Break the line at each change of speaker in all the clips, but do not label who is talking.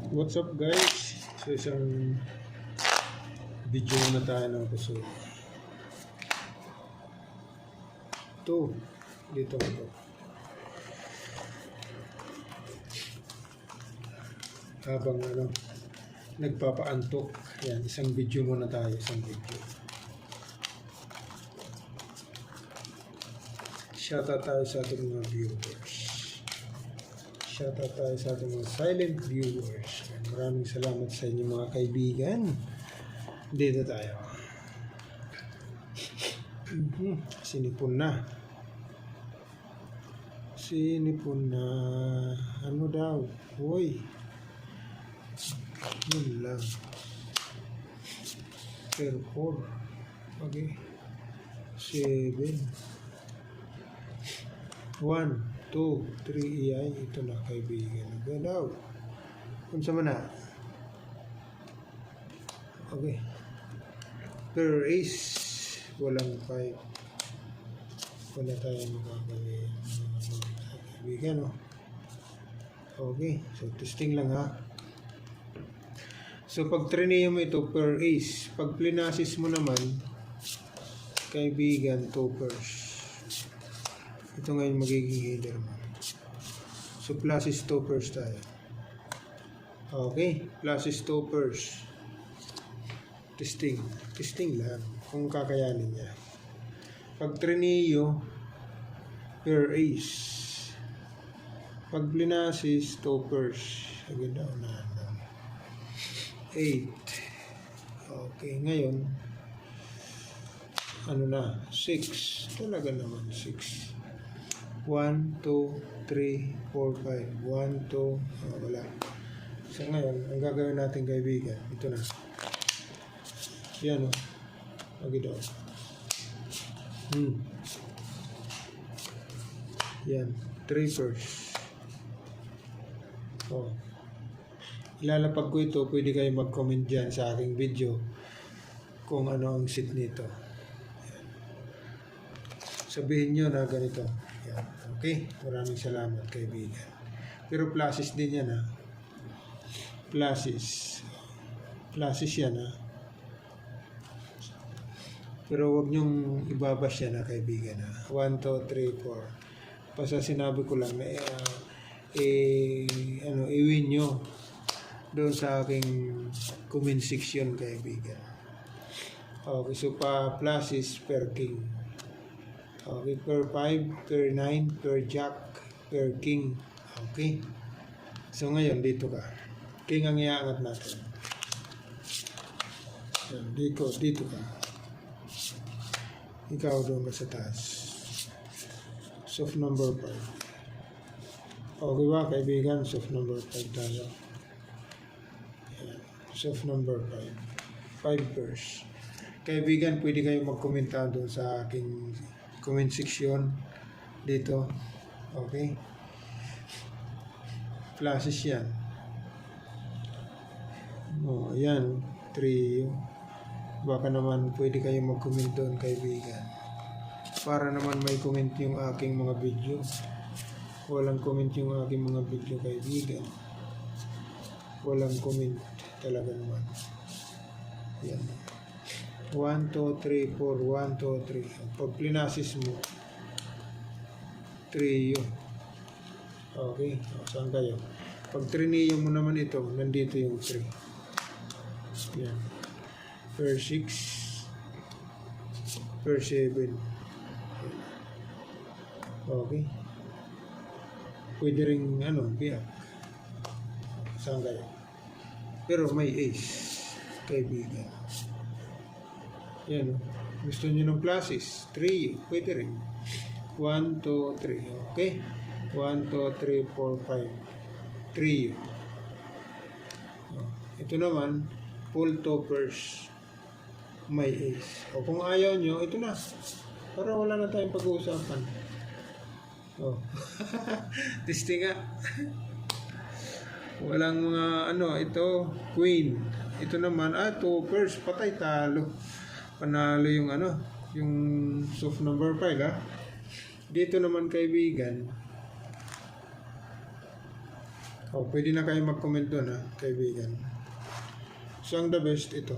What's up guys? So isang video na tayo ng puso. Ito, dito ako. Habang nagpapaantok. Yan, isang video muna tayo, isang video. Shoutout tayo sa ating mga viewers. Shoutout tayo sa ating mga silent viewers. Maraming salamat sa inyo mga kaibigan. Dito tayo. Sinipon na. Sinipon na. Ano daw? Hoy. Yun lang. Per 4. Okay. 7. 1, 2, 3, iyay. Ito na kaibigan. Galaw. Kung sama na. Okay. Per ace. Walang 5. Wala tayong magagawin. Kaibigan, oh. Okay. So, testing lang, ha. So, pag trineo mo ito per ace. Pag plinasis mo naman, kaibigan, 2 pairs. Ito ngayon magiging header mo. So, plus is 2 pairs tayo. Okay. Plus is 2 pairs. Testing. Testing lang. Kung kakayanin niya. Pag trineo, per ace. Pag plinasis, 2 pairs. Agad daw na. 8. Okay. Ngayon, ano na? 6. Talaga naman 6. 1, 2, 3, 4, 5. 1, 2, wala. So ngayon, ang gagawin natin kaibigan, ito na. Yan o. Agad o. Yan. 3 pairs. Oh. Ilalapag ko ito, pwede kayo mag-comment dyan sa aking video kung ano ang sit nito. Yan. Sabihin nyo na ganito. Yan. Okay, maraming salamat kaibigan. Pero pluses din yan ha. Pluses. Pluses yan ha. Pero wag nyong ibabas yan ha kaibigan ha. 1, 2, 3, 4. Basta sinabi ko lang na iwin nyo doon sa aking comment section kaibigan. Okay, so pa pluses per king. Okay, per 5, per 9, per jack, per king. Okay. So ngayon, dito ka. King ang iaangat natin. Dito ka. Ikaw doon ka sa taas. Soft number 5. Okay ba, kaibigan? Soft number 5 tayo. Ayan. Soft number 5. 5 pairs. Kaibigan, pwede kayo mag-komenta doon sa aking comment section dito. Okay. Pluses yan. Oh, yan. 3. Baka naman pwede kayo mag-comment doon kaibigan. Para naman may comment yung aking mga video. Walang comment yung aking mga video kaibigan. Walang comment talaga naman. Yan. 1, 2, 3, 4. 1, 2, 3. Pag plinasis mo, 3 yun. Okay. O, saan kayo? Pag trineo mo naman ito, nandito yung 3. Yan. Per 6. Per 7. Okay. Pwede rin, biyak. Saan kayo? Pero may ace. Kaibigan. Yan, gusto nyo ng pluses, 3, pwede rin. 1, 2, 3, okay? 1, 2, 3, 4, 5, 3. Ito naman, full toppers, may ace. O kung ayaw nyo, ito na. Para wala na tayong pag-uusapan. Oh. Testing nga. Walang mga, ito, queen. Ito naman, toppers, patay talo. Panalo yung yung soft number 5 ha. Dito naman kaibigan, O, pwede na kayo mag-comment doon ha, kaibigan. So, ang the best ito.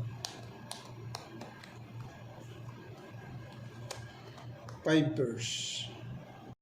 5 pairs.